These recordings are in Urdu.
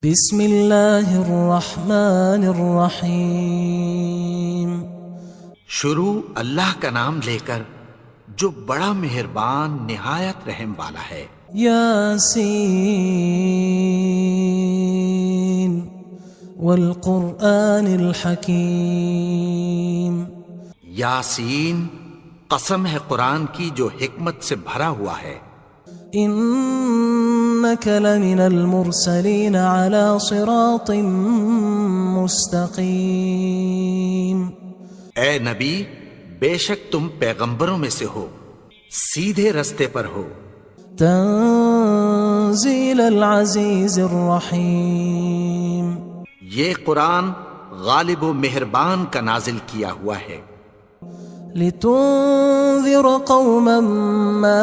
بسم اللہ الرحمن الرحیم۔ شروع اللہ کا نام لے کر جو بڑا مہربان نہایت رحم والا ہے۔ یاسین والقرآن الحکیم۔ یاسین، قسم ہے قرآن کی جو حکمت سے بھرا ہوا ہے۔ انک لمن المرسلین علی صراط مستقیم۔ اے نبی، بے شک تم پیغمبروں میں سے ہو، سیدھے رستے پر ہو۔ تنزیل العزیز الرحیم۔ یہ قرآن غالب و مہربان کا نازل کیا ہوا ہے۔ لتنذر قوما ما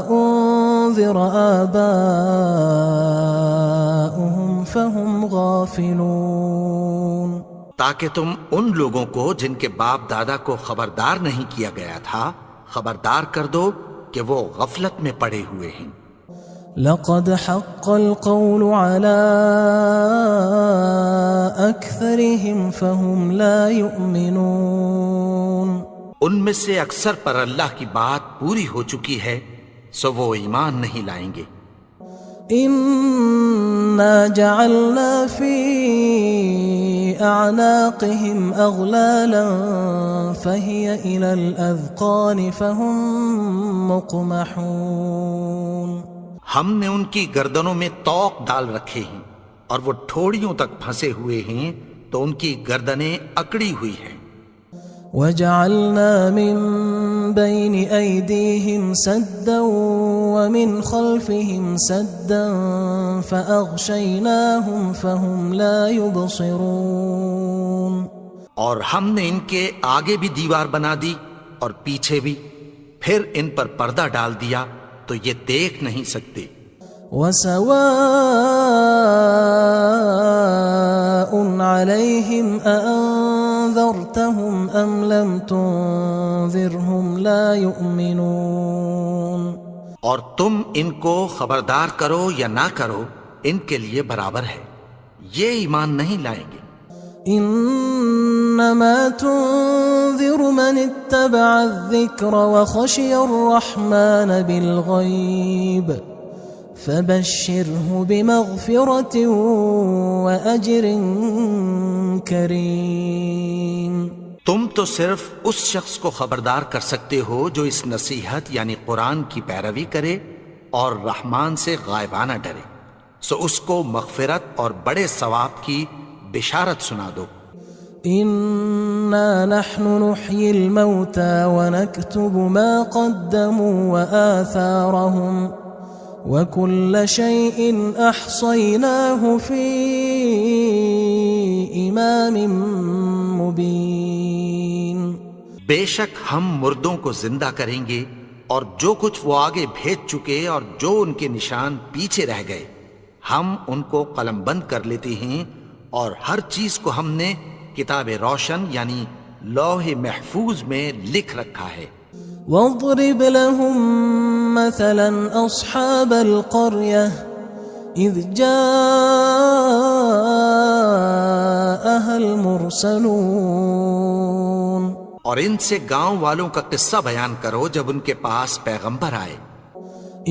انذر آباؤهم فهم غافلون۔ تاکہ تم ان لوگوں کو جن کے باپ دادا کو خبردار نہیں کیا گیا تھا خبردار کر دو کہ وہ غفلت میں پڑے ہوئے ہیں۔ لقد حق القول على أكثرهم فهم لا يؤمنون۔ ان میں سے اکثر پر اللہ کی بات پوری ہو چکی ہے سو وہ ایمان نہیں لائیں گے۔ إنا جعلنا في أعناقهم أغلالا فهي إلى الأذقان فهم مقمحون۔ ہم نے ان کی گردنوں میں طوق ڈال رکھے ہیں اور وہ ٹھوڑیوں تک پھنسے ہوئے ہیں تو ان کی گردنیں اکڑی ہوئی ہیں۔ وجعلنا من بين أيديهم سدا ومن خلفهم سدا فأغشيناهم فهم لا يبصرون۔ اور ہم نے ان کے آگے بھی دیوار بنا دی اور پیچھے بھی، پھر ان پر پردہ ڈال دیا تو یہ دیکھ نہیں سکتے۔ وسواء عليهم أأنذرتهم أم لم تنذرهم لا يؤمنون۔ اور تم ان کو خبردار کرو یا نہ کرو ان کے لیے برابر ہے، یہ ایمان نہیں لائیں گے۔ انما تنذر من اتبع الذکر وخشی الرحمن بالغیب فبشره بمغفرة وأجر کریم۔ تم تو صرف اس شخص کو خبردار کر سکتے ہو جو اس نصیحت یعنی قرآن کی پیروی کرے اور رحمان سے غائبانہ ڈرے، سو اس کو مغفرت اور بڑے ثواب کی بشارت سنا دو۔ انا نحن نحيي الموتى ونكتب ما قدموا وآثارهم وكل شيء احصيناه في امام مبين۔ بے شک ہم مردوں کو زندہ کریں گے اور جو کچھ وہ آگے بھیج چکے اور جو ان کے نشان پیچھے رہ گئے ہم ان کو قلم بند کر لیتے ہیں، اور ہر چیز کو ہم نے کتاب روشن یعنی لوح محفوظ میں لکھ رکھا ہے۔ واضرب لهم مثلا اصحاب القرية اذ جاءها المرسلون۔ اور ان سے گاؤں والوں کا قصہ بیان کرو جب ان کے پاس پیغمبر آئے۔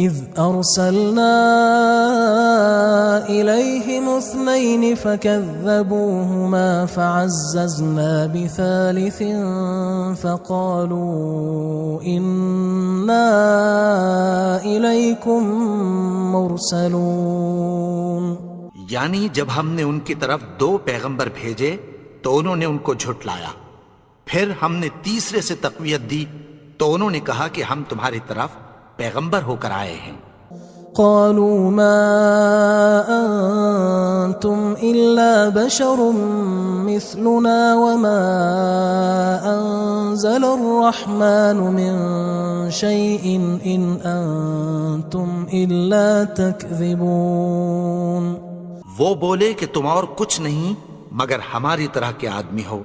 اذ ارسلنا الیہم اثنین فکذبوہما فعززنا بثالث فقالوا انا الیکم مرسلون۔ یعنی جب ہم نے ان کی طرف 2 پیغمبر بھیجے تو انہوں نے ان کو جھٹلایا، پھر ہم نے تیسرے سے تقویت دی تو انہوں نے کہا کہ ہم تمہاری طرف پیغمبر ہو کر آئے ہیں۔ قالوا ما انتم الا بشر مثلنا وما انزل الرحمن من شيء ان انتم الا تكذبون۔ وہ بولے کہ تم اور کچھ نہیں مگر ہماری طرح کے آدمی ہو،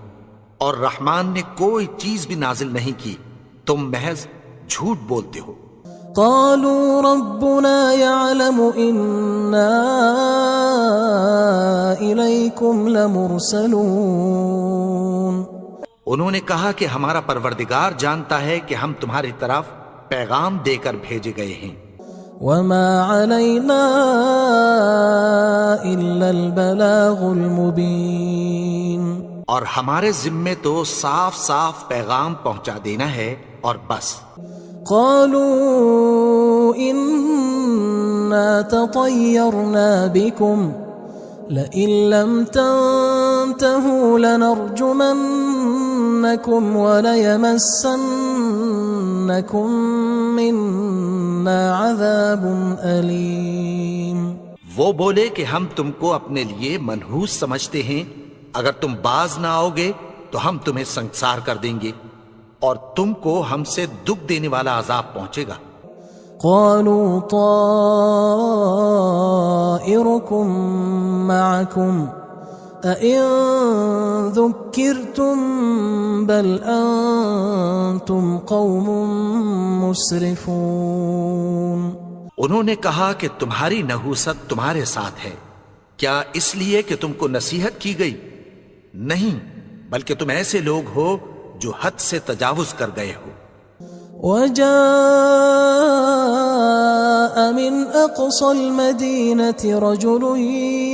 اور رحمان نے کوئی چیز بھی نازل نہیں کی، تم محض جھوٹ بولتے ہو۔ قالوا ربنا يعلم إنا إليكم لمرسلون. انہوں نے کہا کہ ہمارا پروردگار جانتا ہے کہ ہم تمہاری طرف پیغام دے کر بھیجے گئے ہیں. وما علينا إلا البلاغ المبين. اور ہمارے ذمے تو صاف صاف پیغام پہنچا دینا ہے اور بس. قالوا إنا تطيرنا بكم لئن لم تنتهوا لنرجمنكم وليمسنكم منا عذاب أليم. وہ بولے کہ ہم تم کو اپنے لیے منحوس سمجھتے ہیں، اگر تم باز نہ آؤ گے تو ہم تمہیں سنسار کر دیں گے اور تم کو ہم سے دکھ دینے والا عذاب پہنچے گا. قالوا طائركم معكم أئن ذكرتم بل أنتم قوم مسرفون. انہوں نے کہا کہ تمہاری نحوست تمہارے ساتھ ہے، کیا اس لیے کہ تم کو نصیحت کی گئی؟ نہیں، بلکہ تم ایسے لوگ ہو جو حد سے تجاوز کر گئے ہو. وجاء من أقصى المدينة رجل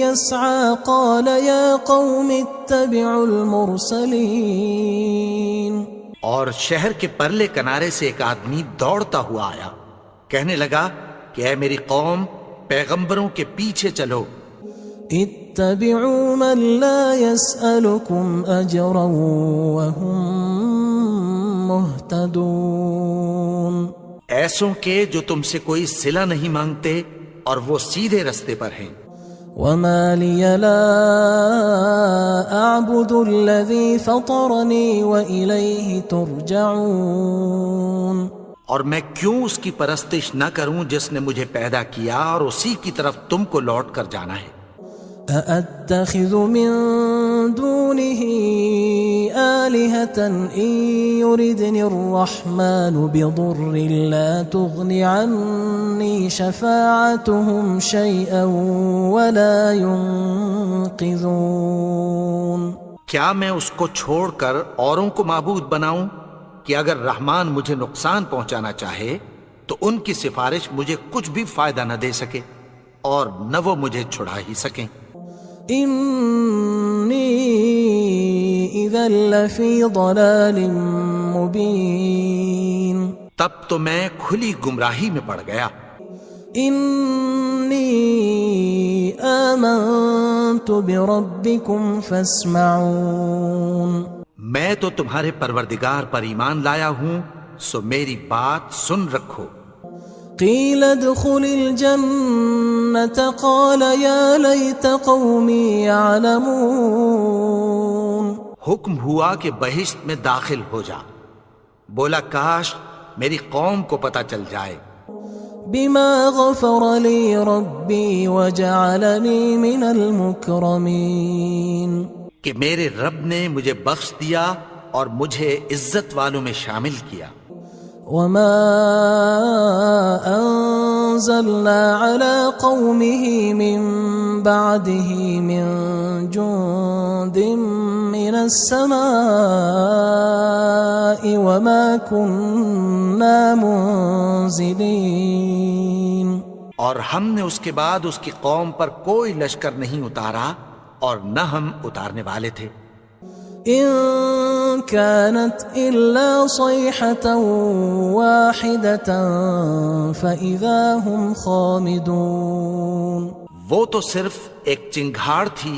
يسعى قال يا قوم اتبعوا المرسلين. اور شہر کے پرلے کنارے سے ایک آدمی دوڑتا ہوا آیا، کہنے لگا کہ اے میری قوم، پیغمبروں کے پیچھے چلو. اتبعوا من لا يسألكم أجرا وهم مهتدون. ایسوں کے جو تم سے کوئی صلہ نہیں مانگتے اور وہ سیدھے رستے پر ہیں. وما لي لا أعبد الذي فطرني وإليه ترجعون. اور میں کیوں اس کی پرستش نہ کروں جس نے مجھے پیدا کیا اور اسی کی طرف تم کو لوٹ کر جانا ہے. أأتخذ من دونه آلهة إن يردني الرحمن بضر لا تغن عني شفاعتهم شيئا ولا ينقذون. کیا میں اس کو چھوڑ کر اوروں کو معبود بناؤں کہ اگر رحمان مجھے نقصان پہنچانا چاہے تو ان کی سفارش مجھے کچھ بھی فائدہ نہ دے سکے اور نہ وہ مجھے چھڑا ہی سکیں. إني إذا لفي ضلال مبين. تب تو میں کھلی گمراہی میں پڑ گیا. إني آمنت بربكم فاسمعون. میں تو تمہارے پروردگار پر ایمان لایا ہوں، سو میری بات سن رکھو. قيل ادخل الجنة قال يا ليت قومي يعلمون. حکم ہوا کہ بہشت میں داخل ہو جا. بولا کاش میری قوم کو پتہ چل جائے. بما غفر لي ربي وجعلني من المكرمين. کہ میرے رب نے مجھے بخش دیا اور مجھے عزت والوں میں شامل کیا. وما أنزلنا على قومه من بعده من جند من السماء وما كنا منزلين. اور ہم نے اس کے بعد اس کی قوم پر کوئی لشکر نہیں اتارا اور نہ ہم اتارنے والے تھے. إن كانت إلا صيحة واحدة فإذا هم خامدون. وہ تو صرف ایک چنگھاڑ تھی،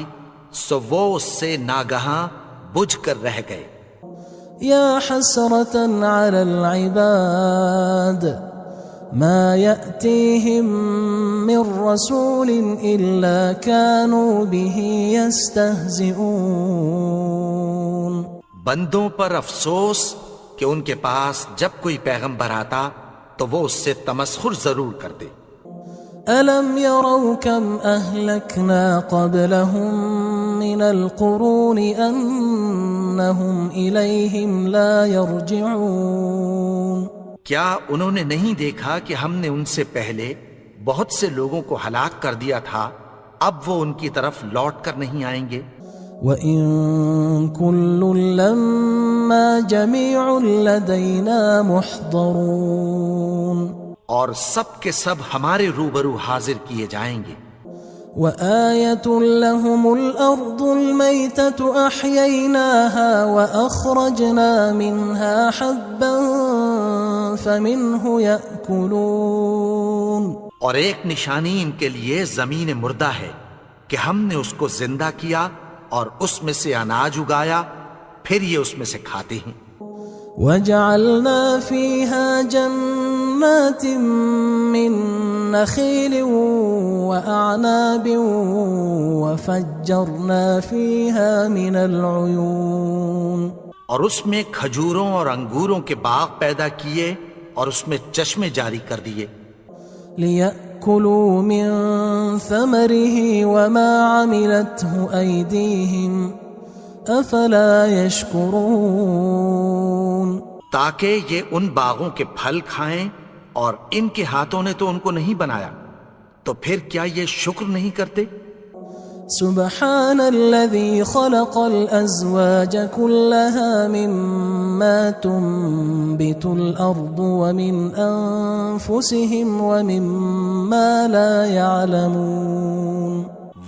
سو وہ اس سے ناگہاں بجھ کر رہ گئے. يا حسرة على العباد ما يأتيهم من رسول إلا كانوا به يستهزئون. بندوں پر افسوس کہ ان کے پاس جب کوئی پیغمبر آتا تو وہ اس سے تمسخر ضرور کرتے. ألم يروا كم أهلكنا قبلهم من القرون أنهم إليهم لا يرجعون. کیا انہوں نے نہیں دیکھا کہ ہم نے ان سے پہلے بہت سے لوگوں کو ہلاک کر دیا تھا، اب وہ ان کی طرف لوٹ کر نہیں آئیں گے؟ وَإِن كُلٌّ لَمَّا جَمِيعٌ لَدَيْنَا مُحْضَرُونَ، اور سب کے سب ہمارے روبرو حاضر کیے جائیں گے۔ وَآيَةٌ لَهُمُ الْأَرْضُ الْمَيْتَةُ أَحْيَيْنَاهَا وَأَخْرَجْنَا مِنْهَا حَبًّا فَمِنْهُ يَأْكُلُونَ، اور ایک نشانی ان کے لیے زمین مردہ ہے کہ ہم نے اس کو زندہ کیا اور اس میں سے اناج اگایا، پھر یہ اس میں سے کھاتے ہیں۔ وَجَعَلْنَا فِيهَا جَنَّاتٍ مِّن نَخِيلٍ وَأَعْنَابٍ وَفَجَّرْنَا فِيهَا مِنَ الْعُيُونِ، اور اس میں کھجوروں اور انگوروں کے باغ پیدا کیے اور اس میں چشمے جاری کر دیے، لِيَأْكُلُوا مِن ثَمَرِهِ وَمَا عَمِلَتْهُ أَيْدِيهِمْ أَفَلَا يَشْكُرُونَ، تاکہ یہ ان باغوں کے پھل کھائیں، اور ان کے ہاتھوں نے تو ان کو نہیں بنایا، تو پھر کیا یہ شکر نہیں کرتے؟ سبحان الذي خلق الأزواج كلها مما تنبت الأرض ومن أنفسهم ومما لا يعلمون،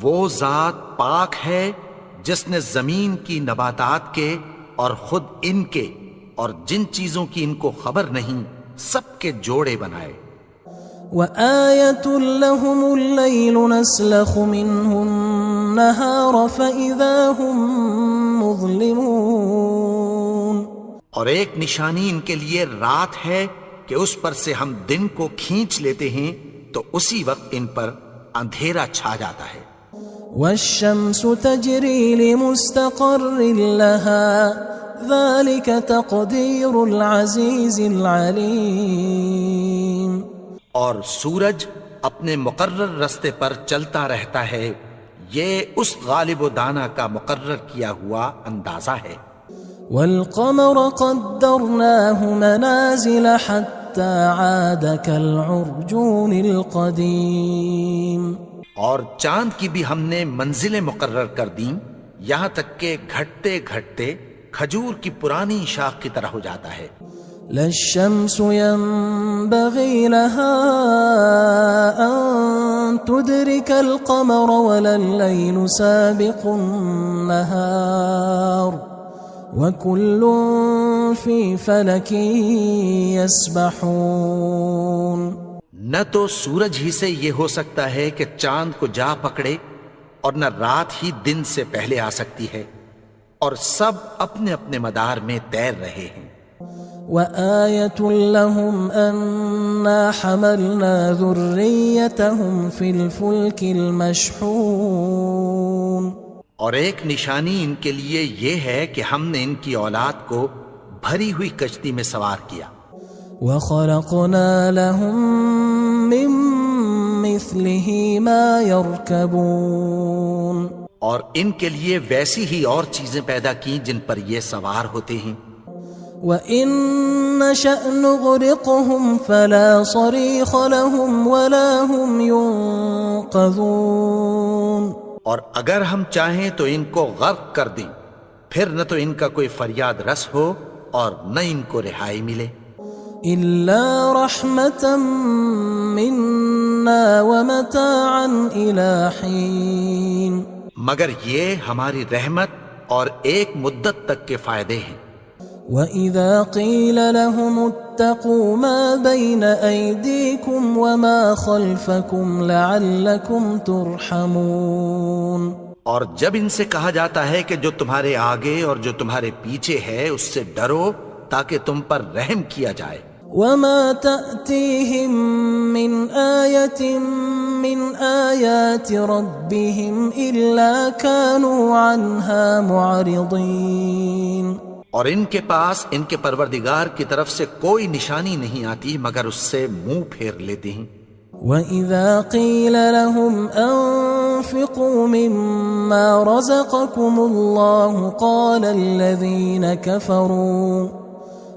وہ ذات پاک ہے جس نے زمین کی نباتات کے اور خود ان کے اور جن چیزوں کی ان کو خبر نہیں سب کے جوڑے بنائے۔ وآية لهم الليل نسلخ منه النهار فإذا هم مظلمون، اور ایک نشانی ان کے لیے رات ہے کہ اس پر سے ہم دن کو کھینچ لیتے ہیں تو اسی وقت ان پر اندھیرا چھا جاتا ہے۔ والشمس تجري لمستقر لها ذلك تقدير العزيز العليم، اور سورج اپنے مقرر رستے پر چلتا رہتا ہے، یہ اس غالب و دانا کا مقرر کیا ہوا اندازہ ہے۔ والقمر قدرناه منازل حتى عاد كالعرجون القديم، اور چاند کی بھی ہم نے منزلیں مقرر کر دیں، یہاں تک کہ گھٹتے گھٹتے کھجور کی پرانی شاخ کی طرح ہو جاتا ہے۔ لا الشمس ينبغي لها أن تدرك القمر ولا الليل سابق النهار وكل في فلك يسبحون، نہ تو سورج ہی سے یہ ہو سکتا ہے کہ چاند کو جا پکڑے، اور نہ رات ہی دن سے پہلے آ سکتی ہے، اور سب اپنے اپنے مدار میں تیر رہے ہیں۔ وآية لهم أنا حملنا ذريتهم في الفلك المشحون، اور ایک نشانی ان کے لیے یہ ہے کہ ہم نے ان کی اولاد کو بھری ہوئی کشتی میں سوار کیا۔ وخلقنا لهم من مثله ما يركبون، اور ان کے لیے ویسی ہی اور چیزیں پیدا کی جن پر یہ سوار ہوتے ہیں۔ وَإِن نَّشَأْ نُغْرِقْهُمْ فَلَا صَرِيخَ لَهُمْ وَلَا هُمْ يُنقَذُونَ، اور اگر ہم چاہیں تو ان کو غرق کر دیں، پھر نہ تو ان کا کوئی فریاد رس ہو اور نہ ان کو رہائی ملے۔ إِلَّا رَحْمَةً مِنَّا وَمَتَاعًا إِلَى حِينٍ، مگر یہ ہماری رحمت اور ایک مدت تک کے فائدے ہیں۔ وَإِذَا قِيلَ لَهُمُ اتَّقُوا مَا بَيْنَ أَيْدِيكُمْ وَمَا خَلْفَكُمْ لَعَلَّكُمْ تُرْحَمُونَ، اور جب ان سے کہا جاتا ہے کہ جو تمہارے آگے اور جو تمہارے پیچھے ہے اس سے ڈرو تاکہ تم پر رحم کیا جائے۔ وَمَا تَأْتِيهِم مِّنْ آيَةٍ مِّنْ آيَاتِ رَبِّهِمْ إِلَّا كَانُوا عَنْهَا مُعْرِضِينَ، اور ان کے پاس ان کے پروردگار کی طرف سے کوئی نشانی نہیں آتی مگر اس سے منہ پھیر لیتے ہیں۔ وَإِذَا قِيلَ لَهُمْ أَنفِقُوا مِمَّا رَزَقَكُمُ اللَّهُ قَالَ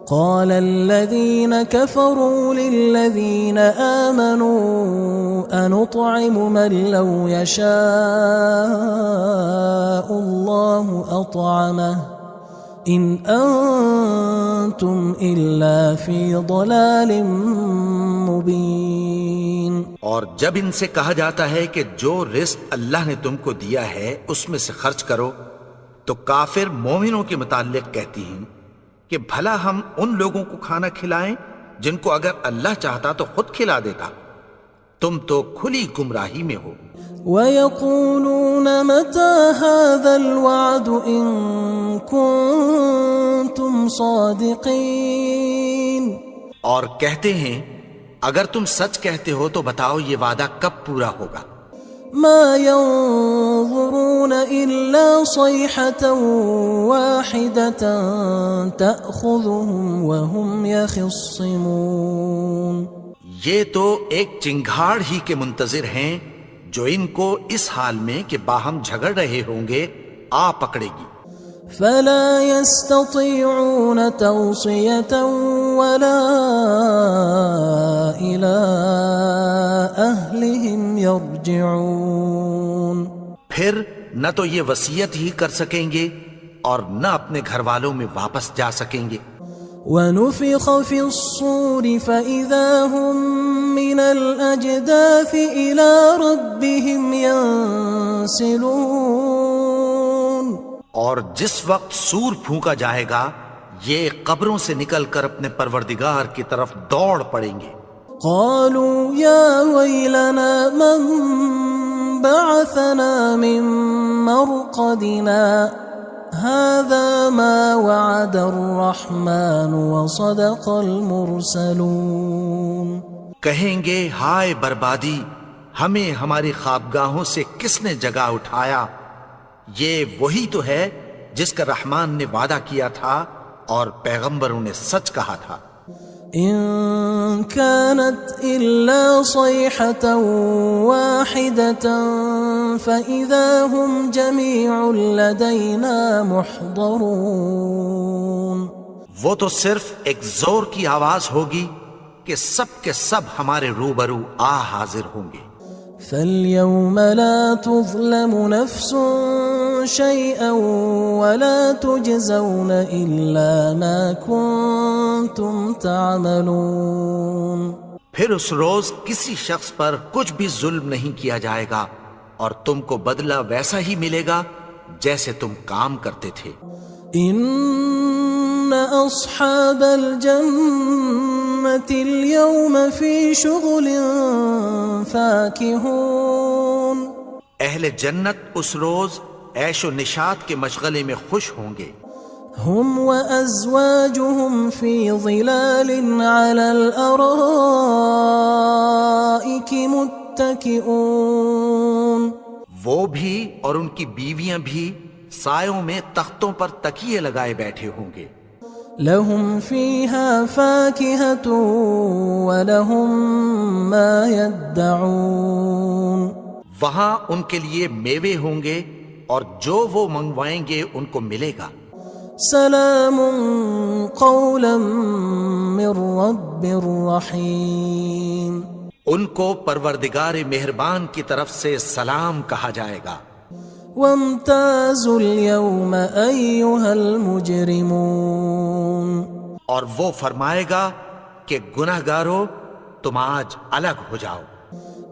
قال الذين كفروا للذين آمنوا أنطعم من لو يشاء الله أطعمه إن أنتم إلا في ضلال مبين. اور جب ان سے کہا جاتا ہے کہ جو رزق اللہ نے تم کو دیا ہے اس میں سے خرچ کرو، تو کافر مومنوں کے متعلق کہتی ہیں کہ بھلا ہم ان لوگوں کو کھانا کھلائیں جن کو اگر اللہ چاہتا تو خود کھلا دیتا. تم تو کھلی گمراہی میں ہو. وَيَقُولُونَ مَتَى هَذَا الْوَعْدُ إِن كُنتُمْ صَادِقِينَ. اور کہتے ہیں اگر تم سچ کہتے ہو تو بتاؤ یہ وعدہ کب پورا ہوگا. مَا يَنظُرُونَ إِلَّا صَيْحَةً وَاحِدَةً تَأْخُذُهُمْ وَهُمْ يَخِصِّمُونَ. یہ تو ایک چنگھاڑ ہی کے منتظر ہیں جو ان کو اس حال میں کہ باہم جھگڑ رہے ہوں گے آ پکڑے گی. فلا يستطيعون توصية ولا إلى أهلهم يرجعون. پھر نہ تو یہ وصیت ہی کر سکیں گے اور نہ اپنے گھر والوں میں واپس جا سکیں گے. ونفخ في الصور فإذا هم من الأجداث إلى ربهم ينسلون. اور جس وقت سور پھونکا جائے گا یہ قبروں سے نکل کر اپنے پروردگار کی طرف دوڑ پڑیں گے. قالوا يا ويلنا من بعثنا من مرقدنا هذا ما وعد الرحمن وصدق المرسلون. کہیں گے ہائے بربادی، ہمیں ہماری خوابگاہوں سے کس نے جگا اٹھایا. یہ وہی تو ہے جس کا رحمان نے وعدہ کیا تھا اور پیغمبروں نے سچ کہا تھا. إن كانت إلا صيحة واحدة فإذا هم جميع لدينا محضرون. وہ تو صرف ایک زور کی آواز ہوگی کہ سب کے سب ہمارے روبرو آ حاضر ہوں گے. فاليوم لا تظلم نفس شيئا ولا تجزون إلا ما كنتم تعملون. پھر اس روز کسی شخص پر کچھ بھی ظلم نہیں کیا جائے گا اور تم کو بدلہ ویسا ہی ملے گا جیسے تم کام کرتے تھے. إن أصحاب الجنة اليوم في شغل فاكهون. اہل جنت اس روز عیش و نشاط کے مشغلے میں خوش ہوں گے. هم وأزواجهم في ظلال على الأرائك متكئون. وہ بھی اور ان کی بیویاں بھی سایوں میں تختوں پر تکیے لگائے بیٹھے ہوں گے. لهم فيها فاكهة ولهم ما يدعون. وہاں ان کے لیے میوے ہوں گے اور جو وہ منگوائیں گے ان کو ملے گا. سلام قولا من رب رحیم. ان کو پروردگار مہربان کی طرف سے سلام کہا جائے گا. وامتازوا اليوم أيها المجرمون. اور وہ فرمائے گا کہ گناہگارو تم آج الگ ہو جاؤ.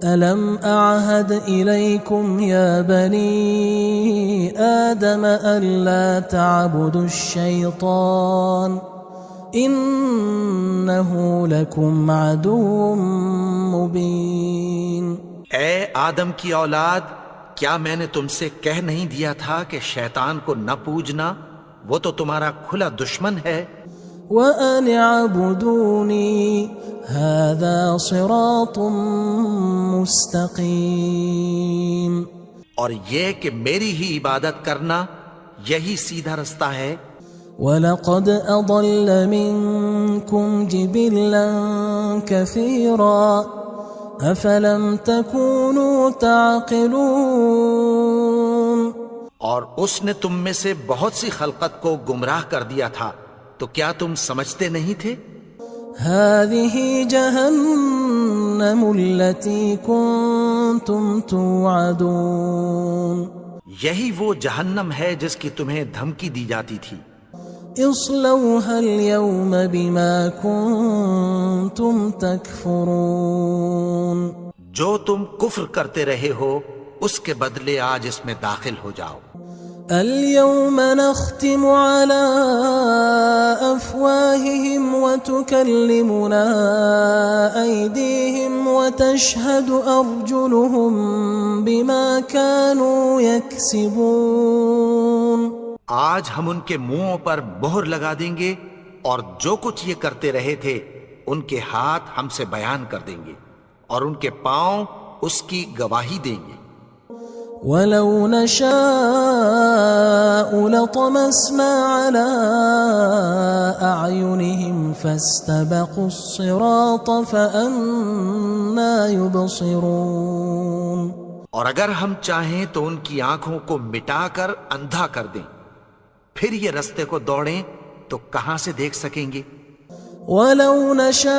ألم أعهد إليكم يا بني آدم ألا تعبدوا الشيطان إنه لكم عدو مبين. اے آدم کی اولاد، کیا میں نے تم سے کہہ نہیں دیا تھا کہ شیطان کو نہ پوجنا، وہ تو تمہارا کھلا دشمن ہے. وَأَنِ اعْبُدُونِي هَذَا صِرَاطٌ مُسْتَقِيمٌ. اور یہ کہ میری ہی عبادت کرنا یہی سیدھا رستہ ہے. وَلَقَدْ أَضَلَّ مِنْكُمْ جِبِلًّا كَثِيرًا أَفَلَمْ تَكُونُوا تَعْقِلُونَ. اور اس نے تم میں سے بہت سی خلقت کو گمراہ کر دیا تھا، تو کیا تم سمجھتے نہیں تھے؟ هذه جهنم التي كنتم توعدون یہی وہ جہنم ہے جس کی تمہیں دھمکی دی جاتی تھی۔ اصلوها اليوم بما كنتم تكفرون جو تم کفر کرتے رہے ہو اس کے بدلے آج اس میں داخل ہو جاؤ۔ اليوم نختم على أفواههم وتكلمنا أيديهم وتشهد أرجلهم بما كانوا يكسبون آج ہم ان کے منہوں پر مہر لگا دیں گے اور جو کچھ یہ کرتے رہے تھے ان کے ہاتھ ہم سے بیان کر دیں گے اور ان کے پاؤں اس کی گواہی دیں گے۔ وَلَوْ نَشَاءُ لَطَمَسْنَا عَلَىٰ أَعْيُنِهِمْ فَاسْتَبَقُوا الصِّرَاطَ فَأَنَّىٰ يُبْصِرُونَ اور اگر ہم چاہیں تو ان کی آنکھوں کو مٹا کر اندھا کر دیں، پھر یہ رستے کو دوڑیں تو کہاں سے دیکھ سکیں گے؟ وَلَوْ نَشَاءُ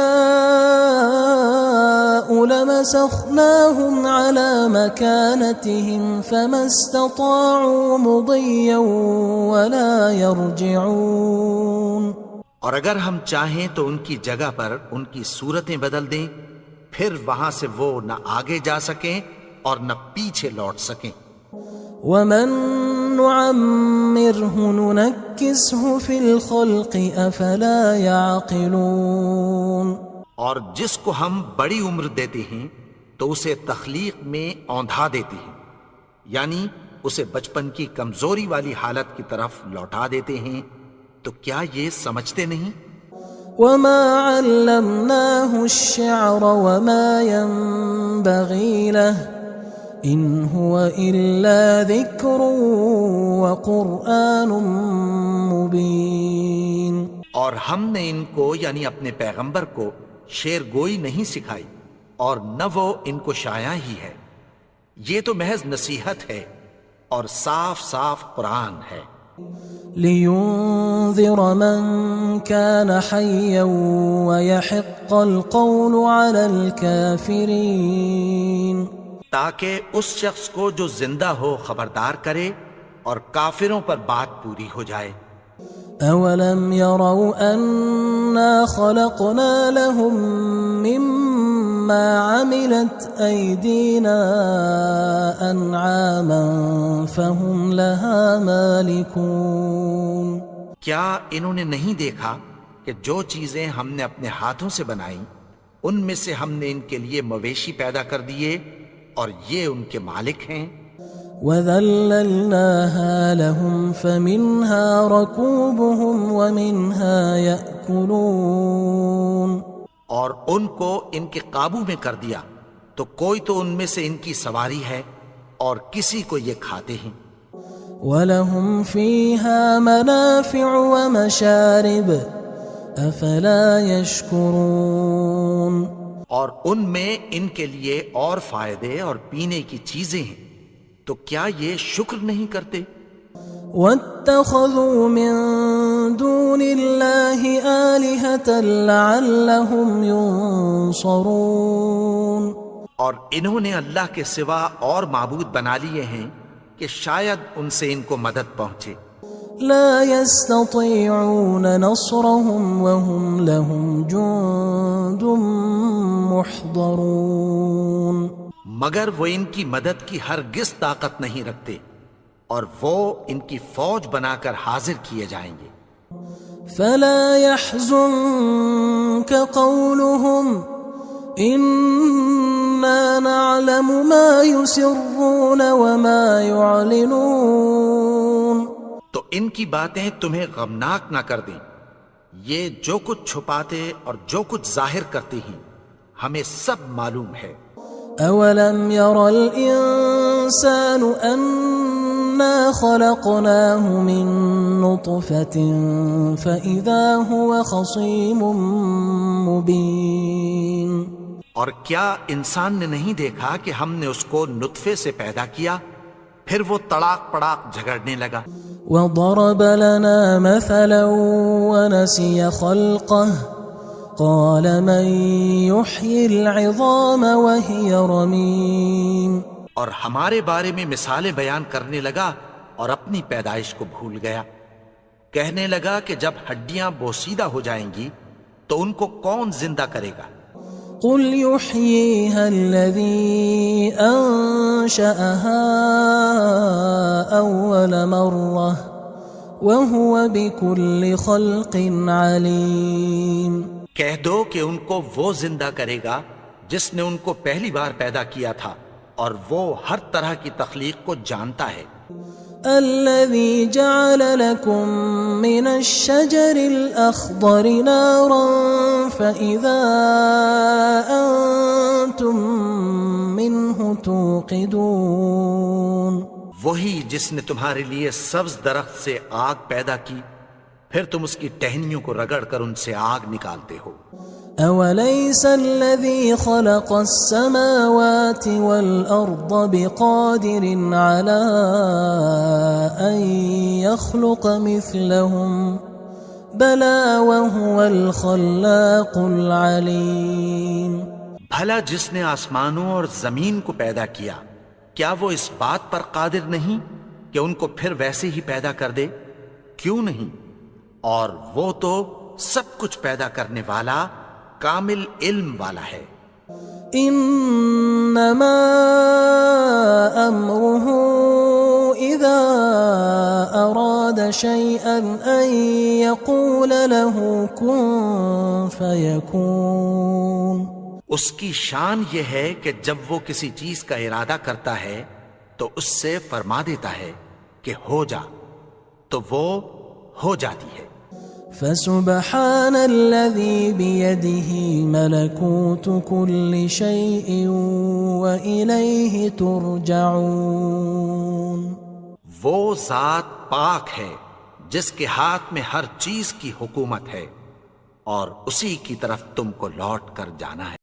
لَمَسَخْنَاهُمْ عَلَىٰ مَكَانَتِهِمْ فَمَا اسْتَطَاعُوا مُضِيًّا وَلَا يَرْجِعُونَ اور اگر ہم چاہیں تو ان کی جگہ پر ان کی صورتیں بدل دیں، پھر وہاں سے وہ نہ آگے جا سکیں اور نہ پیچھے لوٹ سکیں۔ وَمَن نُعَمِّرْهُ نُنَكِّسْهُ فِي الْخَلْقِ أَفَلَا يَعْقِلُونَ اور جس کو ہم بڑی عمر دیتے ہیں تو اسے تخلیق میں اوندھا دیتے ہیں، یعنی اسے بچپن کی کمزوری والی حالت کی طرف لوٹا دیتے ہیں، تو کیا یہ سمجھتے نہیں؟ وَمَا عَلَّمْنَاهُ الشِّعْرَ وَمَا يَنبَغِي لَهُ إِنْ هُوَ إِلَّا ذِكْرٌ وَقُرْآنٌ مُبِينٌ اور ہم نے ان کو یعنی اپنے پیغمبر کو شعر گوئی نہیں سکھائی اور نہ وہ ان کو شایع ہی ہے، یہ تو محض نصیحت ہے اور صاف صاف قرآن ہے۔ لِيُنذِرَ مَن كَانَ حَيًّا وَيَحِقَّ الْقَوْلُ عَلَى الْكَافِرِينَ تاکہ اس شخص کو جو زندہ ہو خبردار کرے اور کافروں پر بات پوری ہو جائے۔ أَوَلَمْ يَرَوْا أَنَّا خَلَقْنَا لَهُم مِّمَّا عَمِلَتْ أَيْدِينَا أَنْعَامًا فَهُمْ لَهَا مَالِكُونَ کیا انہوں نے نہیں دیکھا کہ جو چیزیں ہم نے اپنے ہاتھوں سے بنائیں ان میں سے ہم نے ان کے لیے مویشی پیدا کر دیے اور یہ ان کے مالک ہیں۔ وَذَلَّلْنَاهَا لَهُمْ فَمِنْهَا رَكُوبُهُمْ وَمِنْهَا يَأْكُلُونَ اور ان کو ان کے قابو میں کر دیا تو کوئی تو ان میں سے ان کی سواری ہے اور کسی کو یہ کھاتے ہیں۔ وَلَهُمْ فِيهَا مَنَافِعُ وَمَشَارِبُ أَفَلَا يَشْكُرُونَ اور ان میں ان کے لیے اور فائدے اور پینے کی چیزیں ہیں، تو کیا یہ شکر نہیں کرتے؟ وَاتَّخَذُوا مِن دُونِ اللَّهِ آلِهَةً لَعَلَّهُمْ يُنصَرُونَ اور انہوں نے اللہ کے سوا اور معبود بنا لیے ہیں کہ شاید ان سے ان کو مدد پہنچے۔ لا يستطيعون نصرهم وهم لهم جند محضرون مگر وہ ان کی مدد کی ہرگز طاقت نہیں رکھتے اور وہ ان کی فوج بنا کر حاضر کیے جائیں گے۔ فلا يحزنك قولهم إنا نعلم ما يسرون وما يعلنون تو ان کی باتیں تمہیں غمناک نہ کر دیں، یہ جو کچھ چھپاتے اور جو کچھ ظاہر کرتے ہیں ہمیں سب معلوم ہے۔ أولم ير الإنسان أنا خلقناه من نطفة فإذا هو خصيم مبين اور کیا انسان نے نہیں دیکھا کہ ہم نے اس کو نطفے سے پیدا کیا، پھر وہ تڑاک پڑاک جھگڑنے لگا۔ وضرب لنا مثلا ونسي خلقه قال من يحيي العظام وهي رميم. اور ہمارے بارے میں مثالیں بیان کرنے لگا اور اپنی پیدائش کو بھول گیا. کہنے لگا کہ جب ہڈیاں بوسیدہ ہو جائیں گی تو ان کو کون زندہ کرے گا؟ قل يحييها الذي أنشأها أول مرة وهو بكل خلق عليم. کہہ دو کہ ان کو وہ زندہ کرے گا جس نے ان کو پہلی بار پیدا کیا تھا اور وہ ہر طرح کی تخلیق کو جانتا ہے. الذي جعل لكم من الشجر الأخضر نارا فإذا أنتم منه توقدون. وہی جس نے تمہارے لیے سبز درخت سے آگ پیدا کی پھر تم اس کی ٹہنیوں کو رگڑ کر ان سے آگ نکالتے ہو. أوليس الذي خلق السماوات والأرض بقادر على أن يخلق مثلهم بلى وهو الخلاق العليم. بھلا جس نے آسمانوں اور زمین کو پیدا کیا کیا وہ اس بات پر قادر نہیں کہ ان کو پھر ویسے ہی پیدا کر دے؟ کیوں نہیں؟ اور وہ تو سب کچھ پیدا کرنے والا کامل علم والا ہے. انما امره اذا اراد شيئا ان يقول له كن فيكون. اس کی شان یہ ہے کہ جب وہ کسی چیز کا ارادہ کرتا ہے تو اس سے فرما دیتا ہے کہ ہو جا تو وہ ہو جاتی ہے. فسبحان الذي بيده ملكوت كل شيء وإليه ترجعون. وہ ذات پاک ہے جس کے ہاتھ میں ہر چیز کی حکومت ہے اور اسی کی طرف تم کو لوٹ کر جانا ہے.